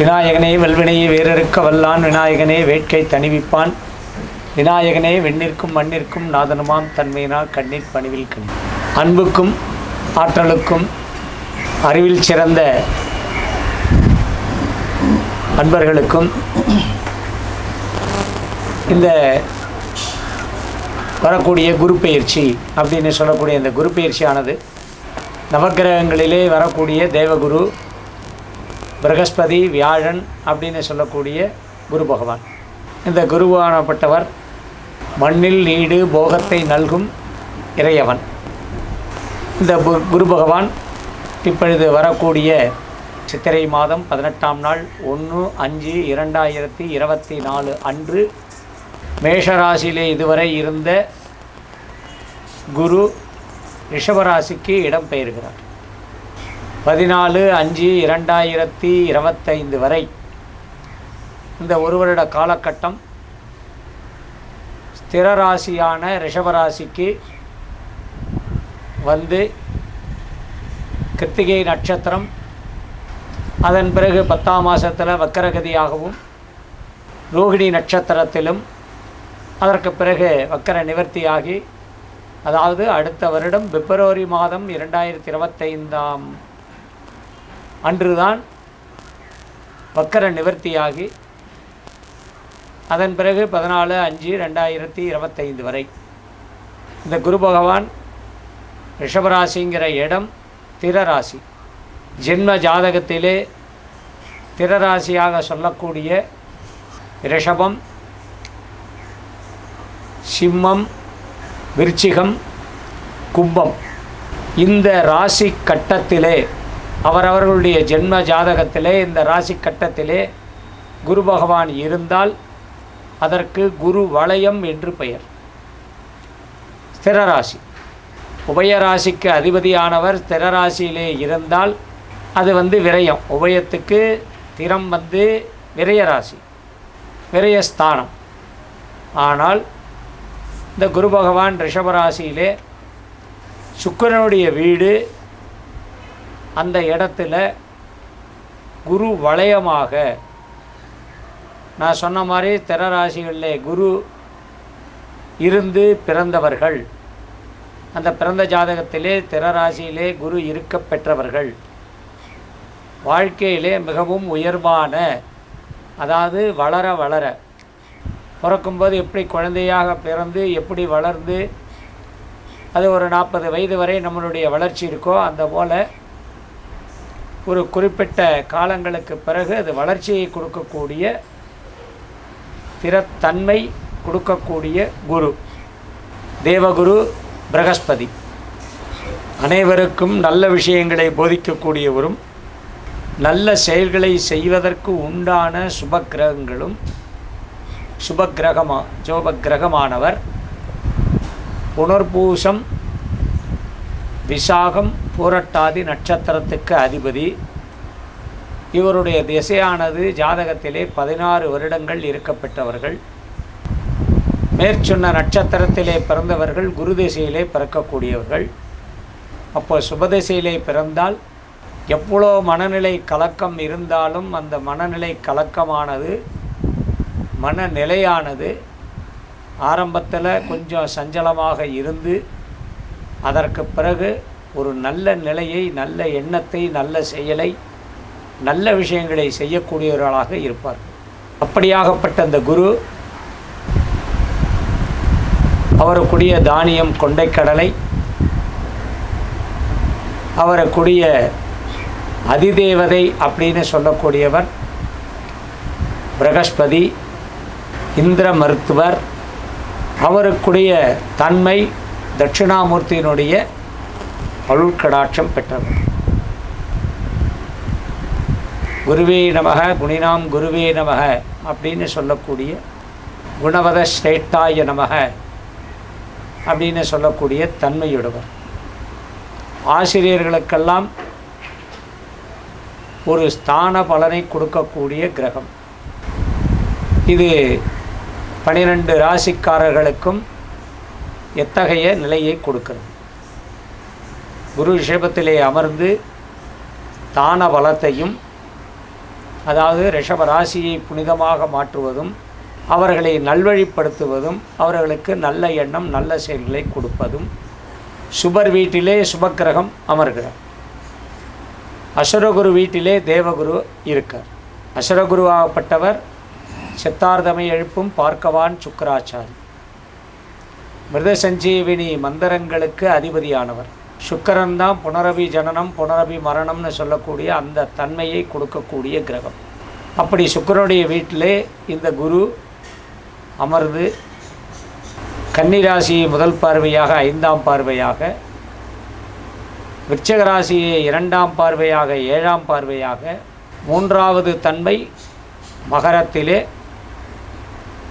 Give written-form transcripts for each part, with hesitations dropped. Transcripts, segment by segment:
விநாயகனே வல்வினையை வேறறுக்க வல்லான், விநாயகனே வேட்கை தணிவிப்பான், விநாயகனே வெண்ணிற்கும் மண்ணிற்கும் நாதனுமாம் தன்மையினால் கண்ணீர் பணிவில் கணி. அன்புக்கும் ஆற்றலுக்கும் அறிவில் சிறந்த அன்பர்களுக்கும் இந்த வரக்கூடிய குரு பெயர்ச்சி அப்படின்னு சொல்லக்கூடிய இந்த குரு பெயர்ச்சியானது நவக்கிரகங்களிலே வரக்கூடிய தேவகுரு, பிரகஸ்பதி, வியாழன் அப்படின்னு சொல்லக்கூடிய குரு பகவான். இந்த குருவானப்பட்டவர் மண்ணில் நீடு போகத்தை நல்கும் இறையவன். இந்த குரு பகவான் இப்பொழுது வரக்கூடிய சித்திரை மாதம் 18ஆம் நாள் 1/5/2024 அன்று மேஷராசியிலே இதுவரை இருந்த குரு ரிஷபராசிக்கு இடம் பெயர்கிறார். 14/5/2025 வரை இந்த ஒரு வருட காலகட்டம் ஸ்திர ராசியான ரிஷபராசிக்கு வந்து கிருத்திகை நட்சத்திரம், அதன் பிறகு 10ஆம் மாதத்தில் வக்கரகதியாகவும், ரோகிணி நட்சத்திரத்திலும், அதற்கு பிறகு வக்கர நிவர்த்தியாகி, அதாவது அடுத்த வருடம் பிப்ரவரி மாதம் 2025 அன்றுதான் வக்கர நிவர்த்தியாகி, அதன் பிறகு 14/5/2025 வரை இந்த குரு பகவான் ரிஷபராசிங்கிற இடம் திரராசி. ஜென்ம ஜாதகத்திலே திரராசியாக சொல்லக்கூடிய ரிஷபம், சிம்மம், விருச்சிகம், கும்பம், இந்த ராசி கட்டத்திலே அவரவர்களுடைய ஜென்ம ஜாதகத்திலே இந்த ராசி கட்டத்திலே குரு பகவான் இருந்தால் அதற்கு குரு வளையம் என்று பெயர். ஸ்திரராசி உபயராசிக்கு அதிபதியானவர் ஸ்திரராசியிலே இருந்தால் அது விரயம். உபயத்துக்கு திறம் விரயராசி, விரயஸ்தானம். ஆனால் இந்த குரு பகவான் ரிஷபராசியிலே சுக்கிரனுடைய வீடு, அந்த இடத்துல குரு வளையமாக, நான் சொன்ன மாதிரி திரராசிகளிலே குரு இருந்து பிறந்தவர்கள், அந்த பிறந்த ஜாதகத்திலே திரராசியிலே குரு இருக்க பெற்றவர்கள் வாழ்க்கையிலே மிகவும் உயர்வான, அதாவது வளர வளர பிறக்கும்போது எப்படி குழந்தையாக பிறந்து எப்படி வளர்ந்து அது ஒரு 40 வயது வரை நம்மளுடைய வளர்ச்சி இருக்கோ, அந்த போல் ஒரு குறிப்பிட்ட காலங்களுக்கு பிறகு அது வளர்ச்சியை கொடுக்கக்கூடிய திறத்தன்மை கொடுக்கக்கூடிய குரு, தேவகுரு பிரகஸ்பதி. அனைவருக்கும் நல்ல விஷயங்களை போதிக்கக்கூடியவரும் நல்ல செயல்களை செய்வதற்கு உண்டான சுபக்கிரகங்களும் சுபக்கிரகமானவர் புனர்பூசம், விசாகம், பூரட்டாதி நட்சத்திரத்துக்கு அதிபதி. இவருடைய திசையானது ஜாதகத்திலே 16 வருடங்கள் இருக்கப்பட்டவர்கள். மேற்சொன்ன நட்சத்திரத்திலே பிறந்தவர்கள் குரு திசையிலே பிறக்கக்கூடியவர்கள். அப்போ சுபதிசையிலே பிறந்தால் எவ்வளோ மனநிலை கலக்கம் இருந்தாலும் அந்த மனநிலை கலக்கமானது, மனநிலையானது ஆரம்பத்தில் கொஞ்சம் சஞ்சலமாக இருந்து அதற்கு பிறகு ஒரு நல்ல நிலையை, நல்ல எண்ணத்தை, நல்ல செயலை, நல்ல விஷயங்களை செய்யக்கூடியவர்களாக இருப்பார். அப்படியாகப்பட்ட அந்த குரு அவருக்குரிய தானியம் கொண்டைக்கடலை, அவருக்குரிய அதிதேவதை அப்படின்னு சொல்லக்கூடியவர் பிரகஸ்பதி, இந்திர மருத்துவர். அவருக்குரிய தன்மை தட்சிணாமூர்த்தியினுடைய அருள்கடாட்சம் பெற்றவர். குருவே நமக, குணினாம் குருவே நமக அப்படின்னு சொல்லக்கூடிய, குணவத ஸ்ரேஷ்டாய நமக அப்படின்னு சொல்லக்கூடிய தன்மையுடையவர். ஆசிரியர்களுக்கெல்லாம் ஒரு ஸ்தான பலனை கொடுக்கக்கூடிய கிரகம் இது. 12 ராசிக்காரர்களுக்கும் எத்தகைய நிலையை கொடுக்கிறது? குரு ரிஷபத்திலே அமர்ந்து தான பலத்தையும் அதாவது ரிஷப ராசியை புனிதமாக மாற்றுவதும், அவர்களை நல்வழிப்படுத்துவதும், அவர்களுக்கு நல்ல எண்ணம் நல்ல செயல்களை கொடுப்பதும். சுபர் வீட்டிலே சுபக்கிரகம் அமர்கிறார். அசுரகுரு வீட்டிலே தேவகுரு இருக்கார். அசுரகுருவாகப்பட்டவர் சித்தார்த்தமை எழுப்பும் பார்க்கவான் சுக்கராச்சாரி, மிருத சஞ்சீவினி மந்திரங்களுக்கு அதிபதியானவர். சுக்கரன் தான் புனரபி ஜனனம் புனரபி மரணம்னு சொல்லக்கூடிய அந்த தன்மையை கொடுக்கக்கூடிய கிரகம். அப்படி சுக்கரனுடைய வீட்டிலே இந்த குரு அமர்ந்து கன்னிராசியை முதல் பார்வையாக 5ஆம் பார்வையாக, விருச்சிக ராசியை 2ஆம் பார்வையாக 7ஆம் பார்வையாக, 3வது தன்மை மகரத்திலே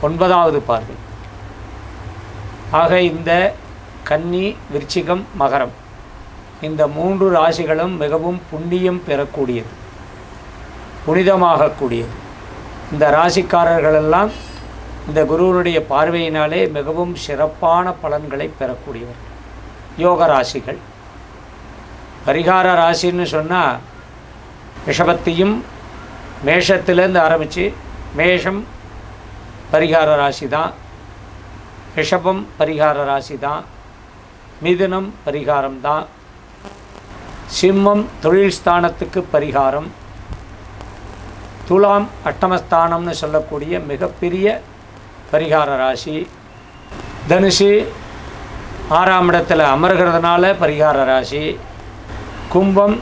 9வது பார்வை ஆக இந்த கன்னி விருச்சிகம் மகரம் இந்த 3 ராசிகளும் மிகவும் புண்ணியம் பெறக்கூடியது, புனிதமாகக்கூடியது. இந்த ராசிக்காரர்களெல்லாம் இந்த குருவனுடைய பார்வையினாலே மிகவும் சிறப்பான பலன்களை பெறக்கூடியவர். யோக ராசிகள். பரிகார ராசின்னு சொன்னால் ரிஷபத்தையும் மேஷத்திலேருந்து ஆரம்பித்து, மேஷம் பரிகார ராசி தான், ரிஷபம் பரிகார ராசி தான், மிதுனம் பரிகாரம் தான், சிம்மம் தொழில் ஸ்தானத்துக்கு பரிகாரம், துலாம் அட்டமஸ்தானம்னு சொல்லக்கூடிய மிகப்பெரிய பரிகார ராசி, தனுசு 6ஆம் இடத்துல அமர்கிறதுனால பரிகார ராசி, கும்பம்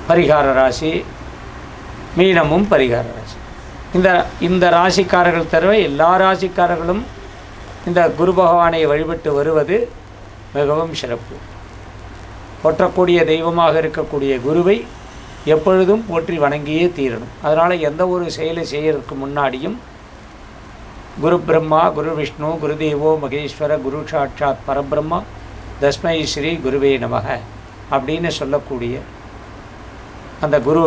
பரிகார ராசி, மீனமும் பரிகார ராசி. இந்த ராசிக்காரர்கள் தவிர எல்லா ராசிக்காரர்களும் இந்த குரு பகவானை வழிபட்டு வருவது மிகவும் சிறப்பு. போற்றக்கூடிய தெய்வமாக இருக்கக்கூடிய குருவை எப்பொழுதும் போற்றி வணங்கியே தீரணும். அதனால் எந்த ஒரு செயலை செய்யறதுக்கு முன்னாடியும் குரு பிரம்மா குரு விஷ்ணு குருதேவோ மகேஸ்வர குரு சாட்சாத் பரபிரம்மா தஸ்மை ஸ்ரீ குருவே நமக அப்படின்னு சொல்லக்கூடிய அந்த குரு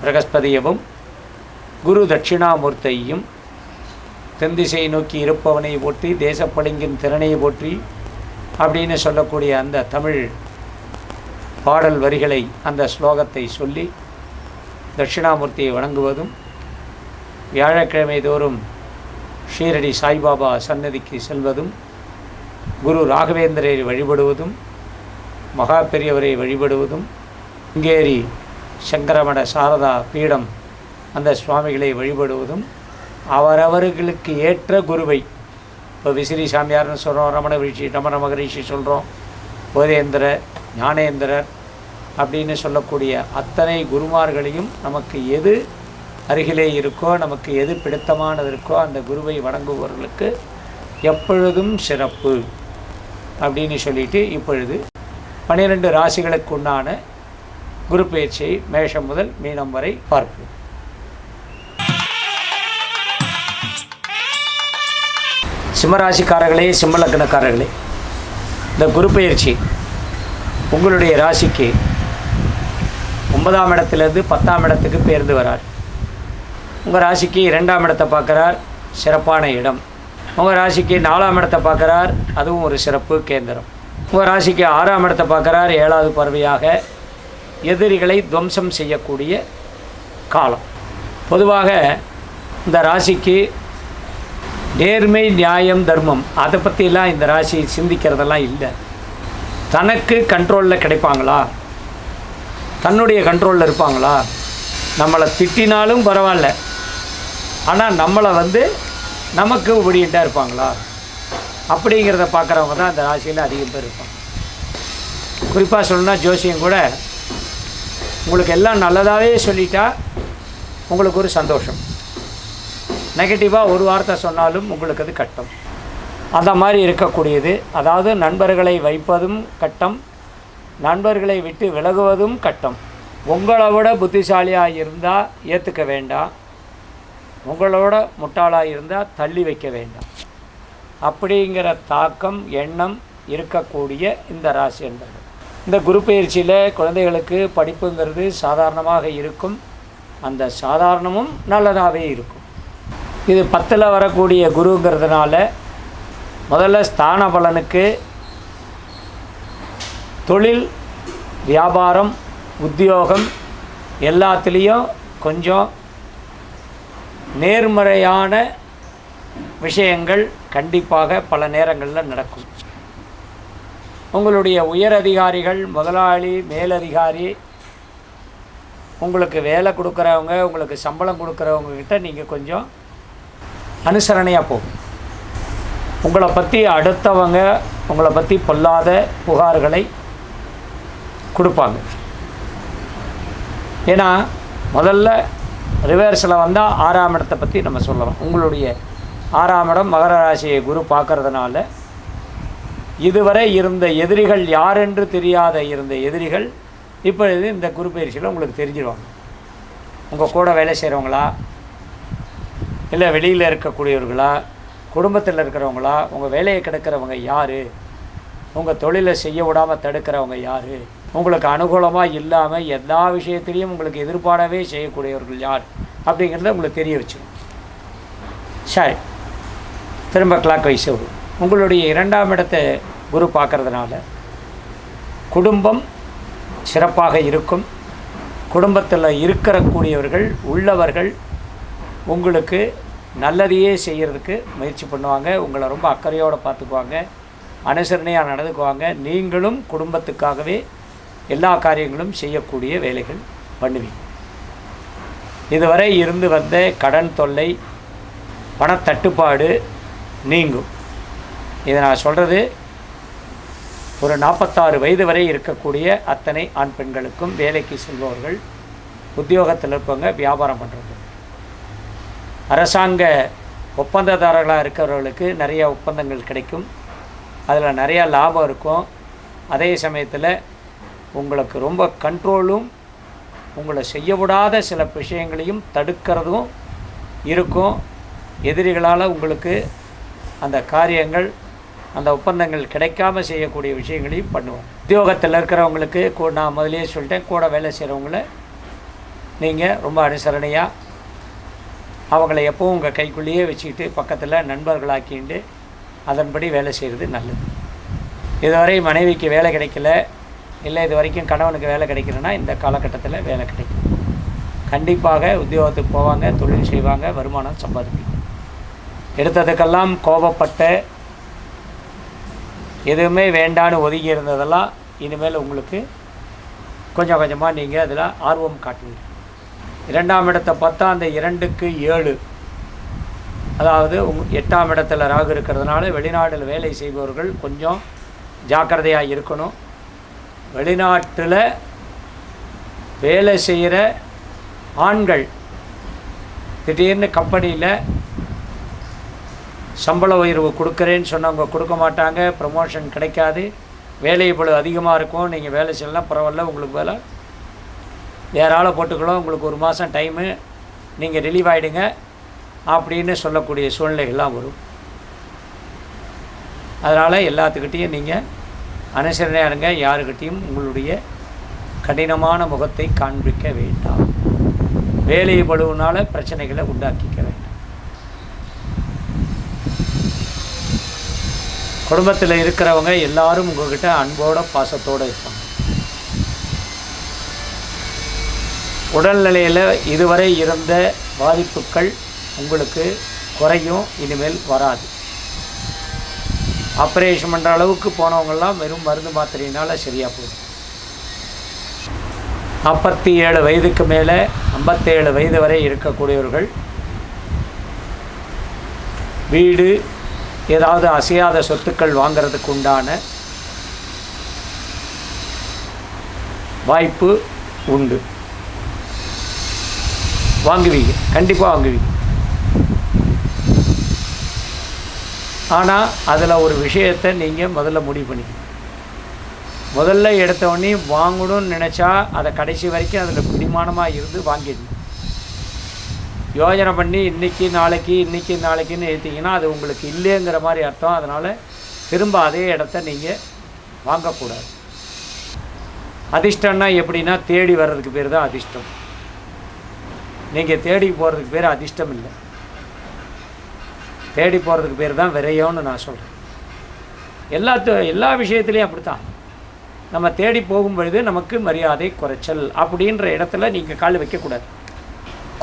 பிரகஸ்பதியவும் குரு தட்சிணாமூர்த்தியையும் தென்திசை நோக்கி இருப்பவனை போற்றி தேசப்பளிங்கின் திறனை போற்றி அப்படின்னு சொல்லக்கூடிய அந்த தமிழ் பாடல் வரிகளை அந்த ஸ்லோகத்தை சொல்லி தட்சிணாமூர்த்தியை வணங்குவதும், வியாழக்கிழமை தோறும் ஷீரடி சாய்பாபா சன்னதிக்கு செல்வதும், குரு ராகவேந்திரரை வழிபடுவதும், மகா பெரியவரை வழிபடுவதும், இங்கேரி சங்கரமட சாரதா பீடம் அந்த சுவாமிகளை வழிபடுவதும், அவரவர்களுக்கு ஏற்ற குருவை, இப்போ விசிறி சாமியார்னு சொல்கிறோம், ரமண மகரிஷி சொல்கிறோம், போதேந்திர ஞானேந்திரர் அப்படின்னு சொல்லக்கூடிய அத்தனை குருமார்களையும் நமக்கு எது அருகிலே இருக்கோ, நமக்கு எது பிடித்தமானது இருக்கோ அந்த குருவை வணங்குபவர்களுக்கு எப்பொழுதும் சிறப்பு அப்படின்னு சொல்லிட்டு இப்பொழுது 12 ராசிகளுக்கு உண்டான குரு பயிற்சியை மேஷம் முதல் மீனம் வரை பார்ப்போம். சிம்மராசிக்காரர்களே, சிம்ம லக்னக்காரர்களே, இந்த குரு பயிற்சி உங்களுடைய ராசிக்கு 9ஆம் இடத்துலேருந்து 10ஆம் இடத்துக்கு பெயர்ந்து வரார். உங்கள் ராசிக்கு 2ஆம் இடத்தை பார்க்குறார், சிறப்பான இடம். உங்கள் ராசிக்கு 4ஆம் இடத்தை பார்க்குறார், அதுவும் ஒரு சிறப்பு கேந்திரம். உங்கள் ராசிக்கு 6ஆம் இடத்தை பார்க்குறார், 7வது பார்வையாக எதிரிகளை துவம்சம் செய்யக்கூடிய காலம். பொதுவாக இந்த ராசிக்கு நேர்மை நியாயம் தர்மம் அதை பற்றிலாம் இந்த ராசி சிந்திக்கிறதெல்லாம் இல்லை. தனக்கு கண்ட்ரோலில் கிடைப்பாங்களா, தன்னுடைய கண்ட்ரோலில் இருப்பாங்களா, நம்மளை திட்டினாலும் பரவாயில்ல, ஆனால் நம்மளை நமக்கு ஒபீடியண்ட்டாக இருப்பாங்களா அப்படிங்கிறத பார்க்குறவங்க தான் இந்த ராசியில் அதிகம் பேர் இருப்பாங்க. குறிப்பாக சொல்லணும்னா ஜோசியம் கூட உங்களுக்கு எல்லாம் நல்லதாகவே சொல்லிட்டா உங்களுக்கு ஒரு சந்தோஷம், நெகட்டிவாக ஒரு வார்த்தை சொன்னாலும் உங்களுக்கு அது கட்டம். அந்த மாதிரி இருக்கக்கூடியது. அதாவது நண்பர்களை வைப்பதும் கட்டம், நண்பர்களை விட்டு விலகுவதும் கட்டம். உங்களை விட புத்திசாலியாக இருந்தால் ஏற்றுக்க வேண்டாம், உங்களோட முட்டாளாக இருந்தால் தள்ளி வைக்க வேண்டாம். அப்படிங்கிற தாக்கம் எண்ணம் இருக்கக்கூடிய இந்த ராசி என்பது. இந்த குரு பயிற்சியில் குழந்தைகளுக்கு படிப்புங்கிறது சாதாரணமாக இருக்கும், அந்த சாதாரணமும் நல்லதாகவே இருக்கும். இது 10ல் வரக்கூடிய குருங்கிறதுனால முதல்ல ஸ்தான பலனுக்கு தொழில் வியாபாரம் உத்தியோகம் எல்லாத்துலேயும் கொஞ்சம் நேர்மறையான விஷயங்கள் கண்டிப்பாக பல நேரங்களில் நடக்கும். உங்களுடைய உயர் அதிகாரிகள், முதலாளி, மேலதிகாரி, உங்களுக்கு வேலை கொடுக்குறவங்க, உங்களுக்கு சம்பளம் கொடுக்குறவங்கக்கிட்ட நீங்கள் கொஞ்சம் அனுசரணையாக போகும். உங்களை பற்றி அடுத்தவங்க உங்களை பற்றி பொல்லாத புகார்களை கொடுப்பாங்க. ஏன்னா முதல்ல ரிவர்ஸில் வந்தால் 6ஆம் இடத்தை பற்றி நம்ம சொல்லலாம். உங்களுடைய 6ஆம் இடம் மகர ராசியை குரு பார்க்கறதுனால இதுவரை இருந்த எதிரிகள் யாரென்று தெரியாத இருந்த எதிரிகள் இப்பொழுது இந்த குரு பயிற்சியில் உங்களுக்கு தெரிஞ்சிடுவாங்க. உங்கள் கூட வேலை செய்கிறவங்களா, இல்லை வெளியில் இருக்கக்கூடியவர்களா, குடும்பத்தில் இருக்கிறவங்களா, உங்கள் வேலையை கெடுக்கிறவங்க யார், உங்கள் தொழிலை செய்ய விடாமல் தடுக்கிறவங்க யார், உங்களுக்கு அனுகூலமாக இல்லாமல் எல்லா விஷயத்திலையும் உங்களுக்கு எதிர்பார்டவே செய்யக்கூடியவர்கள் யார் அப்படிங்கிறத உங்களுக்கு தெரிய வச்சுக்கணும். சரி, திரும்ப கிளாக் வைஸ் வரும். உங்களுடைய 2ஆம் இடத்தை குரு பார்க்கறதுனால குடும்பம் சிறப்பாக இருக்கும். குடும்பத்தில் இருக்கக்கூடியவர்கள் உள்ளவர்கள் உங்களுக்கு நல்லதையே செய்கிறதுக்கு முயற்சி பண்ணுவாங்க. உங்களை ரொம்ப அக்கறையோடு பார்த்துக்குவாங்க, அனுசரணையாக நடந்துக்குவாங்க. நீங்களும் குடும்பத்துக்காகவே எல்லா காரியங்களும் செய்யக்கூடிய வேலைகள் பண்ணுவீங்க. இதுவரை இருந்து வந்த கடன் தொல்லை, பணத்தட்டுப்பாடு நீங்கும். இதை நான் சொல்கிறது ஒரு 46 வயது வரை இருக்கக்கூடிய அத்தனை ஆண் பெண்களுக்கும், வேலைக்கு செல்பவர்கள், உத்தியோகத்தில் இருப்பவங்க, வியாபாரம் பண்ணுறது, அரசாங்க ஒப்பந்ததாரர்களாக இருக்கிறவர்களுக்கு நிறைய ஒப்பந்தங்கள் கிடைக்கும். அதில் நிறையா லாபம் இருக்கும். அதே சமயத்தில் உங்களுக்கு ரொம்ப கண்ட்ரோலும், உங்களை செய்ய விடாத சில விஷயங்களையும் தடுக்கிறதும் இருக்கும். எதிரிகளால் உங்களுக்கு அந்த காரியங்கள், அந்த ஒப்பந்தங்கள் கிடைக்காமல் செய்யக்கூடிய விஷயங்களையும் பண்ணுவோம். உத்தியோகத்தில் இருக்கிறவங்களுக்கு நான் முதலே சொல்லிட்டேன், கூட வேலை செய்கிறவங்கள நீங்கள் ரொம்ப அனுசரணையாக அவங்கள எப்போவும் உங்கள் கைக்குள்ளேயே வச்சுக்கிட்டு பக்கத்தில் நண்பர்களாக்கிண்டு அதன்படி வேலை செய்கிறது நல்லது. இதுவரை மனைவிக்கு வேலை கிடைக்கல, இல்லை இது வரைக்கும் கணவனுக்கு வேலை கிடைக்கலன்னா இந்த காலகட்டத்தில் வேலை கிடைக்கும். கண்டிப்பாக உத்தியோகத்துக்கு போவாங்க, தொழில் செய்வாங்க, வருமானம் சம்பாதிப்பீங்க. எடுத்ததுக்கெல்லாம் கோபப்பட்ட, எதுவுமே வேண்டான்னு ஒதுங்கி இருந்ததெல்லாம் இனிமேல் உங்களுக்கு கொஞ்சம் கொஞ்சமாக நீங்கள் அதில் ஆர்வம் காட்டுவீங்க. 2ஆம் இடத்தை பார்த்தா அந்த 2க்கு 7, அதாவது 8ஆம் இடத்துல ராகு இருக்கிறதுனால வெளிநாட்டில் வேலை செய்பவர்கள் கொஞ்சம் ஜாக்கிரதையாக இருக்கணும். வெளிநாட்டில் வேலை செய்கிற ஆண்கள் திடீர்னு கம்பெனியில் சம்பள உயர்வு கொடுக்குறேன்னு சொன்னவங்க கொடுக்க மாட்டாங்க, ப்ரமோஷன் கிடைக்காது, வேலை இப்பொழுது அதிகமாக இருக்கும். நீங்கள் வேலை செய்யலாம், பரவாயில்ல, உங்களுக்கு வேலை வேறு ஆளை போட்டுக்கலாம், உங்களுக்கு 1 மாதம் டைமு, நீங்கள் ரிலீவ் ஆகிடுங்க அப்படின்னு சொல்லக்கூடிய சூழ்நிலைகள்லாம் வரும். அதனால் எல்லாத்துக்கிட்டேயும் நீங்கள் அனுசரணையாக இருங்க. யாருக்கிட்டையும் உங்களுடைய கடினமான முகத்தை காண்பிக்க வேண்டாம். வேலை பளுவினால் பிரச்சனைகளை உண்டாக்கிக்க வேண்டாம். குடும்பத்தில் இருக்கிறவங்க எல்லாரும் உங்கள்கிட்ட அன்போடு பாசத்தோடு இருப்பாங்க. உடல்நிலையில் இதுவரை இருந்த பாதிப்புகள் உங்களுக்கு குறையும், இனிமேல் வராது. ஆப்ரேஷன் பண்ணுற அளவுக்கு போனவங்கெல்லாம் வெறும் மருந்து மாத்திரையினால் சரியாக போகுது. 47 வயதுக்கு மேலே 57 வயது வரை இருக்கக்கூடியவர்கள் வீடு, ஏதாவது அசையாத சொத்துக்கள் வாங்கிறதுக்கு உண்டான வாய்ப்பு உண்டு. வாங்குவீங்க, கண்டிப்பாக வாங்குவீங்க. ஆனால் அதில் ஒரு விஷயத்தை நீங்கள் முதல்ல முடிவு பண்ணிக்கணும். முதல்ல எடுத்தவொடனே வாங்கணும்னு நினச்சா அதை கடைசி வரைக்கும் அதில் பிடிமானமாக இருந்து வாங்கிடணும். யோஜனை பண்ணி இன்றைக்கி நாளைக்குன்னு ஏற்றிங்கன்னா அது உங்களுக்கு இல்லைங்கிற மாதிரி அர்த்தம். அதனால் திரும்ப அதே இடத்த நீங்கள் வாங்கக்கூடாது. அதிர்ஷ்டம்னா எப்படின்னா தேடி வர்றதுக்கு பேர் தான் அதிர்ஷ்டம். நீங்கள் தேடி போகிறதுக்கு பேர் அதிர்ஷ்டம் இல்லை, தேடி போகிறதுக்கு பேர் தான் விரையோன்னு நான் சொல்கிறேன். எல்லா விஷயத்துலேயும் அப்படி தான். நம்ம தேடி போகும்பொழுது நமக்கு மரியாதை குறைச்சல் அப்படின்ற இடத்துல நீங்கள் கால் வைக்கக்கூடாது.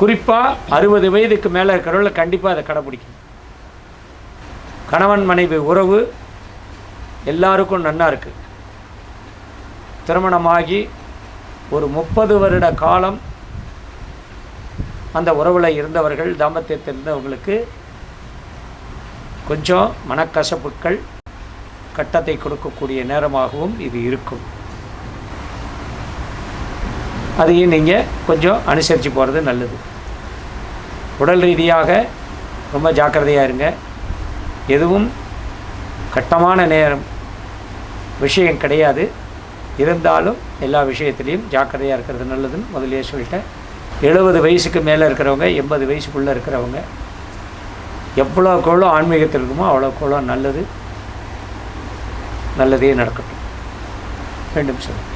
குறிப்பாக 60 வயதுக்கு மேலே இருக்கிறவங்கள கண்டிப்பாக அதை கடைப்பிடிக்கணும். கணவன் மனைவி உறவு எல்லாருக்கும் நன்னா இருக்குது. திருமணமாகி ஒரு 30 வருட காலம் அந்த உறவில் இருந்தவர்கள், தாம்பத்தியத்தில் இருந்தவங்களுக்கு கொஞ்சம் மனக்கசப்புக்கள் கட்டத்தை கொடுக்கக்கூடிய நேரமாகவும் இது இருக்கும். அதையும் நீங்கள் கொஞ்சம் அனுசரித்து போகிறது நல்லது. உடல் ரீதியாக ரொம்ப ஜாக்கிரதையாக இருங்க. எதுவும் கட்டமான நேரம் விஷயம் கிடையாது. இருந்தாலும் எல்லா விஷயத்துலேயும் ஜாக்கிரதையாக இருக்கிறது நல்லதுன்னு முதலே சொல்லிட்டேன். 70 வயசுக்கு மேலே இருக்கிறவங்க, 80 வயசுக்குள்ளே இருக்கிறவங்க எவ்வளோக்கெவ்வளோ ஆன்மீகத்தில் இருக்குமோ அவ்வளோக்கெவ்வளோ நல்லது. நல்லதே நடக்கட்டும். மீண்டும் சொல்லுங்கள்.